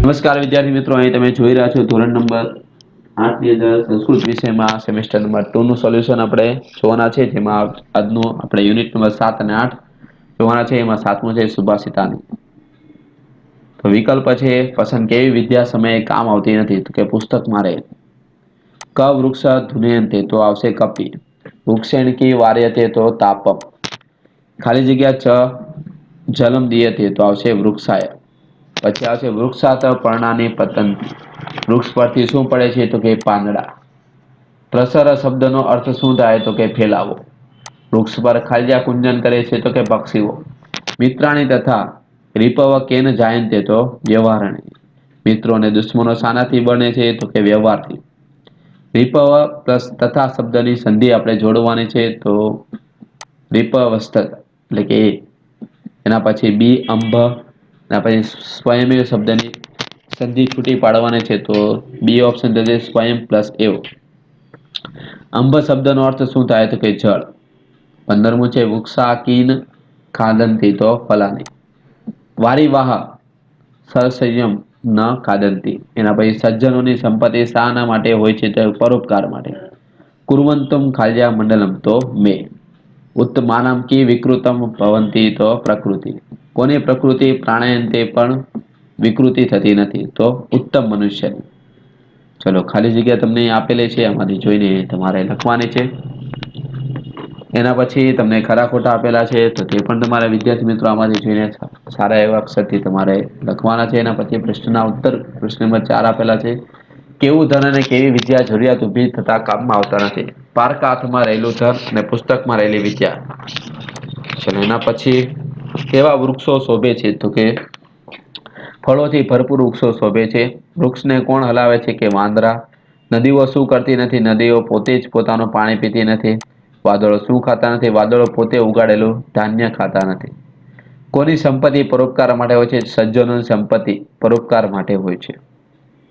નમસ્કાર વિદ્યાર્થી મિત્રો, અહીં તમે જોઈ રહ્યા છો ધોરણ નંબર 8 ની અંદર સંસ્કૃત વિષયમાં સેમેસ્ટર નંબર 2 નું સોલ્યુશન આપણે જોવાના છે, જેમાં આજનું આપણે યુનિટ નંબર 7 અને 8 જોવાના છે. એમાં સાતમું છે સુભાષિતાની. તો વિકલ્પ છે પસંદ કેવી વિદ્યા સમયે કામ આવતી નથી, તો કે પુસ્તકમાં રહે. ક વૃક્ષ ધુનયંતે તો આવશે કપિ. વૃક્ષેણ કી વાર્યતે તો તાપમ. ખાલી જગ્યા જલમ દીયતે તો આવશે વૃક્ષાય. પછી આવશે વૃક્ષાત પર્ણાની પતંતી. વૃક્ષ પરથી શું પડે છે, તો કે પાંદડા. પ્રસર શબ્દનો અર્થ શું થાય, તો કે ફેલાવો. વૃક્ષ પર ખાલિયા કુંજન કરે છે, તો કે પક્ષીઓ. મિત્રાણી તથા રીપવ કેન જાયંતે તો વ્યવહારણી. મિત્રો અને દુશ્મનો શાનાથી બને છે, તો કે વ્યવહારથી. રીપવ પ્લસ તથા શબ્દની સંધિ આપણે જોડવાની છે, તો રીપવસ્ત એટલે કે એના પછી બી અંબ, એના પછી સ્વયં શબ્દની સંધિ છૂટી પાડવાની છે, તો બી ઓપ્શન થશે સ્વયં પ્લસ એવ. અંબ શબ્દનો અર્થ શું થાય, તો કે જળ. 15મું છે વૃક્ષાકીન ખાદંતી તો ફલાની. વારી વાહ સરસય્યમ ન ખાદંતી. એના પછી સજ્જનોની સંપત્તિ શાના માટે હોય છે, તો પરોપકાર માટે. કુર્વંતમ ખાલ્યા મંડલમ તો મે. ઉત્તમાનમ કી વિકૃતમ ભવંતી તો પ્રકૃતિ. કોની પ્રકૃતિ પ્રાણાયંતે પણ વિકૃતિ થતી નથી, તો ઉત્તમ મનુષ્યની. ચલો, ખાલી જગ્યા તમને આપેલી છે, આમાંથી જોઈને તમારે લખવાની છે. એના પછી તમને ખરા ખોટા આપેલા છે, તો તે પણ તમારા વિદ્યાર્થી મિત્રો આમાંથી જોઈને સારા એવા અક્ષરથી તમારે લખવાના છે. એના પછી પ્રશ્નના ઉત્તર પ્રશ્ન નંબર 4 આપેલા છે. કેવું ધન અને કેવી વિદ્યા જરૂરિયાત ઉભી થતા કામમાં આવતા નથી. પારકા હાથમાં રહેલું ધન અને પુસ્તકમાં રહેલી વિદ્યા. ચલો, એના પછી કેવા વૃક્ષો શોભે છે, તો કે ફળોથી ભરપૂર વૃક્ષો શોભે છે. વૃક્ષને કોણ હલાવે છે, કે વાંદરા. નદીઓ શું કરતી નથી, નદીઓ પોતે જ પોતાનું પાણી પીતી નથી. વાદળો શું ખાતા નથી, વાદળો પોતે ઉગાડેલું ધાન્ય ખાતા નથી. કોની સંપત્તિ પરોપકાર માટે હોય છે, સજ્જનોની સંપત્તિ પરોપકાર માટે હોય છે.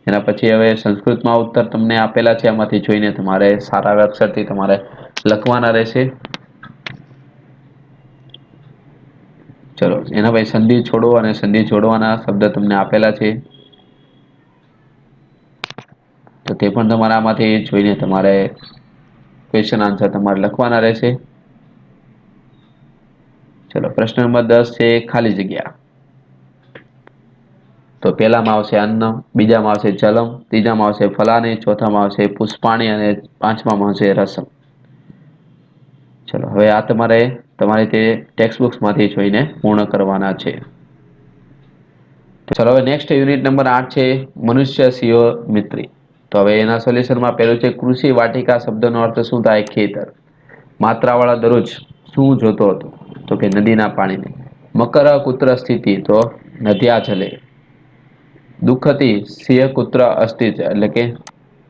એના પછી હવે સંસ્કૃતમાં ઉત્તર તમને આપેલા છે, એમાંથી જોઈને તમારે સારા અક્ષરથી તમારે લખવાના રહેશે. ચલો, એના પછી સંધિ છોડો અને સંધિ છોડવાના શબ્દ તમને આપેલા છે. તો તે પણ તમારા આમાંથી જોઈને તમારે ક્વેશ્ચન આન્સર તમારે લખવાના રહેશે. ચલો, પ્રશ્ન નંબર 10 છે ખાલી જગ્યા. તો પેલામાં આવશે અન્ન, બીજામાં આવશે જલમ, ત્રીજામાં આવશે ફલાની, ચોથામાં આવશે પુષ્પાણી અને પાંચમામાં આવશે રસમ. ચલો, હવે આ તમારે તે ટેક્સ્ટ બુક્સ માંથી જોઈને પૂર્ણ કરવાના છે. ચલો, હવે નેક્સ્ટ યુનિટ નંબર 8 છે મનુષ્ય સીઓ મિત્રી. તો હવે એના સોલ્યુશનમાં પહેલું છે કૃષિ વાટિકા શબ્દનો અર્થ શું થાય, ખેતર. માત્રાવાળા દરરોજ શું જોતો હતો, તો કે નદીના પાણીને. મકર કુત્ર સ્થિતિ, તો નદ્યા જલે. દુઃખતી સિંહકુત્ર અસ્તિત્વ એટલે કે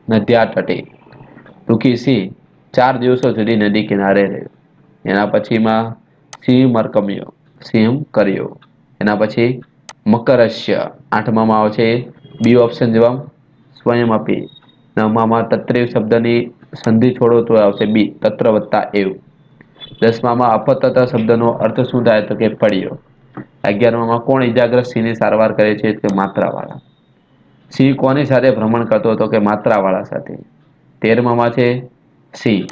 નદ્યા તટે. ટૂંકી સી 4 દિવસો સુધી નદી કિનારે રહ્યો. એના પછીમાં સિંહ મરકમ્યો, સિંહ કર્યો. એના પછી મકરશ્ય 8મામાં આવશે બી ઓપ્શન જવાબ સ્વયં આપી. 9મામાં તત્રિ શબ્દની સંધિ છોડો તો આવશે બી તત્ર વત્તા એવ. 10મામાં અપતત શબ્દનો અર્થ શું થાય, તો કે પડ્યો. 11મામાં કોણ ઈજાગ્રસ્ત સિંહની સારવાર કરે છે, તે માત્રા વાળા. સિંહ કોની સાથે ભ્રમણ કરતો હતો, કે માત્રા વાળા સાથે. 13મામાં છે સિંહ.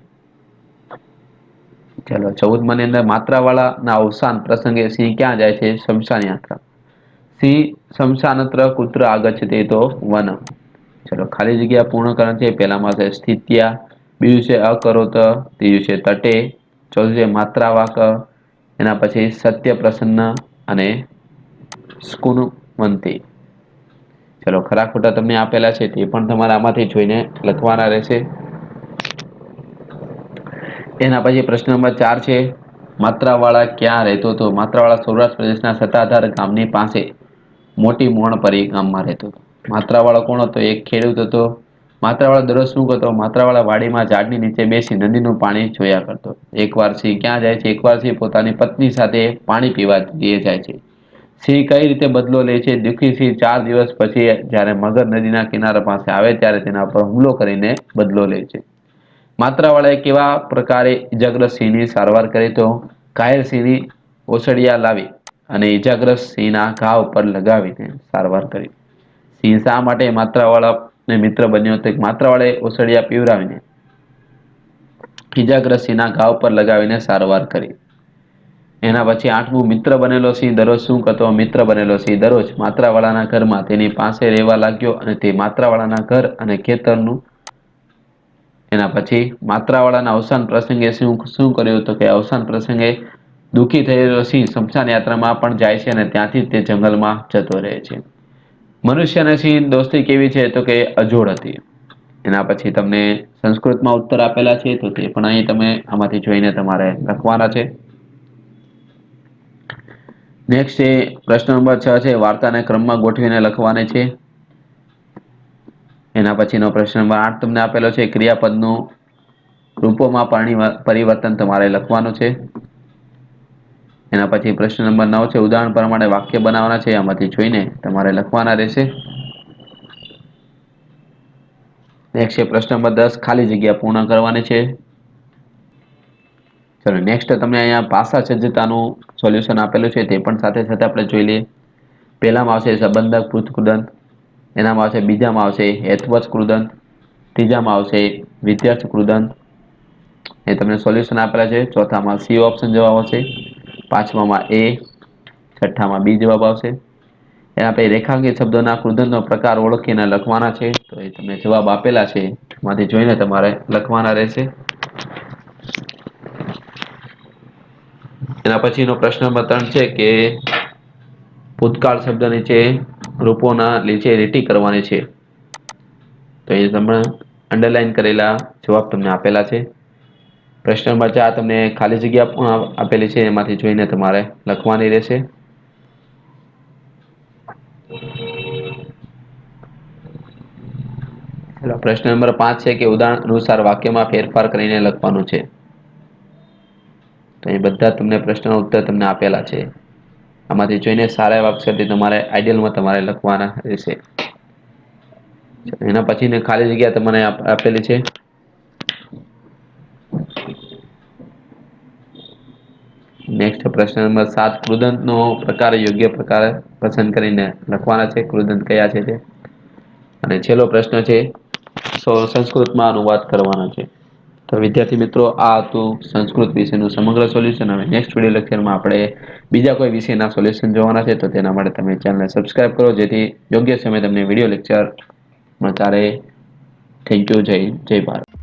ચલો, 14માની અંદર માત્રા વાળા ના અવસાન પ્રસંગે સિંહ ક્યાં જાય છે, શમશાન યાત્રા. સિંહ શમશાનત્ર કુત્ર આગચ્છતે તો વનમ. ચલો, ખાલી જગ્યા પૂર્ણ કરવાની છે. પેલામાં છે સ્થિત્યા, બીજું છે અકરોત, ત્રીજું છે તટે, ચોથું છે માત્રા વાક, એના પછી સત્ય પ્રસન્ન અને સ્કુનવંતી. ચલો, ખરા ખોટા તમને આપેલા છે, તે પણ તમારે આમાંથી જોઈને લખવાના રહેશે. એના પછી પ્રશ્ન નંબર 4 છે માત્રાવાળા ક્યાં રહેતો હતો. માત્રાવાળા સૌરાષ્ટ્ર પ્રદેશના સત્તાધાર ગામની પાસે મોટી મોણ પરી ગામમાં રહેતો હતો. માત્રાવાળો કોણ હતો, એક ખેડૂત હતો. માત્રાવાળા દરરોજ શું કરતો, માત્રાવાળા વાડીમાં ઝાડની નીચે બેસી નદીનું પાણી જોયા કરતો. એકવાર સિંહ ક્યાં જાય છે, એકવાર સિંહ પોતાની પત્ની સાથે પાણી પીવા જાય છે. સિંહ કઈ રીતે બદલો લે છે, દુઃખી સિંહ 4 દિવસ પછી જયારે મગર નદીના કિનારા પાસે આવે ત્યારે તેના પર હુમલો કરીને બદલો લે છે. માત્રાવાળાએ કેવા પ્રકારે ઇજાગ્રસ્ત સિંહની સારવાર કરી, તો ઘાયલ સિંહની ઓસડિયા લાવી અને ઈજાગ્રસ્ત સિંહના ઘા ઉપર લગાવીને સારવાર કરી. સિંહ શા માટે માત્રાવાળા મિત્ર બન્યો? તો માત્રાવાળે ઓસડિયા પીવરાવીને ઈજાગ્રસ્ત સિંહના ઘાવ પર લગાવીને સારવાર કરી. એના પછી 8મું, મિત્ર બનેલો સિંહ દરરોજ શું કરતો? મિત્ર બનેલો સિંહ દરરોજ માત્રાવાળાના ઘરમાં તેની પાસે રહેવા લાગ્યો અને તે માત્રાવાળાના ઘર અને ખેતરનું. એના પછી માત્રાવાળાના અવસાન પ્રસંગે શું કર્યું? તો કે અવસાન પ્રસંગે દુઃખી થયેલો સિંહ સ્મશાન યાત્રામાં પણ જાય છે અને ત્યાંથી તે જંગલમાં જતો રહે છે. મનુષ્ય અને સિંહ દોસ્તી કેવી છે? તો કે અજોડ હતી. એના પછી તમને સંસ્કૃતમાં ઉત્તર આપેલા છે, તો તે પણ અહીં તમે આમાંથી જોઈને તમારે લખવાના છે. નેક્સ્ટ છે પ્રશ્ન નંબર 6 છે, વાર્તાને ક્રમમાં ગોઠવીને લખવાની છે. એના પછીનો પ્રશ્ન નંબર 8 તમને આપેલો છે, ક્રિયાપદનું રૂપોમાં પરિવર્તન તમારે લખવાનું છે. એના પછી પ્રશ્ન નંબર 9 છે, ઉદાહરણ પ્રમાણે વાક્ય બનાવવાના છે. આમાંથી જોઈને તમારે લખવાના રહેશે. નેક્સ્ટ છે પ્રશ્ન નંબર 10, ખાલી જગ્યા પૂર્ણ કરવાની છે. ચલો નેક્સ્ટ તમને અહીંયા ભાષા સજ્જતાનું સોલ્યુશન આપેલું છે, તે પણ સાથે સાથે આપણે જોઈ લઈએ. પહેલામાં આવશે સંબંધક પૃથ્થકૃદંત, એનામાં આવશે, બીજામાં આવશે હેતવચ કૃદંત, ત્રીજામાં આવશે વિધ્યર્થ કૃદંત. એ તમને સોલ્યુશન આપેલા છે. ચોથામાં સી ઓપ્શન જવાબ આવશે, પાંચમામાં એ, છઠ્ઠામાં બી જવાબ આવશે. એના પછી રેખાંકિત શબ્દોના કૃદંતનો પ્રકાર ઓળખીને લખવાના છે. તો એ તમને જવાબ આપેલા છે, એમાંથી જોઈને તમારે લખવાના રહેશે. એના પછીનો પ્રશ્ન નંબર 3 છે કે ભૂતકાળ શબ્દ નીચે રૂપોના નીચે લીટી કરવાની છે. તો એ તમે અંડરલાઈન કરેલા જવાબ તમને આપેલા છે. પ્રશ્ન નંબર 4 તમને ખાલી જગ્યા પણ આપેલી છે, એમાંથી જોઈને તમારે લખવાની રહેશે. પ્રશ્ન નંબર 5 છે કે ઉદાહરણ અનુસાર વાક્યમાં ફેરફાર કરીને લખવાનું છે. તો એ બધા તમને પ્રશ્નના ઉત્તર તમને આપેલા છે. આમાંથી જોઈને સારા એવા અક્ષરથી તમારે આઈડિયલમાં તમારે લખવાના રહેશે. એના પછીની ખાલી જગ્યા તમને આપેલી છે. નેક્સ્ટ પ્રશ્ન નંબર 7, કૃદંતનો પ્રકાર યોગ્ય પ્રકાર પસંદ કરીને લખવાના છે. કૃદંત કયા છે તે. અને છેલ્લો પ્રશ્ન છે, સંસ્કૃતમાં અનુવાદ કરવાના છે. તો વિદ્યાર્થી મિત્રો, આ હતું સંસ્કૃત વિષયનું સમગ્ર સોલ્યુશન. હવે નેક્સ્ટ વિડીયો લેક્ચરમાં આપણે બીજા કોઈ વિષયના સોલ્યુશન જોવાના છે. તો તેના માટે તમે ચેનલને સબસ્ક્રાઇબ કરો, જેથી યોગ્ય સમયે તમને વિડીયો લેક્ચર મળતા રહે. Thank you. જય ભારત.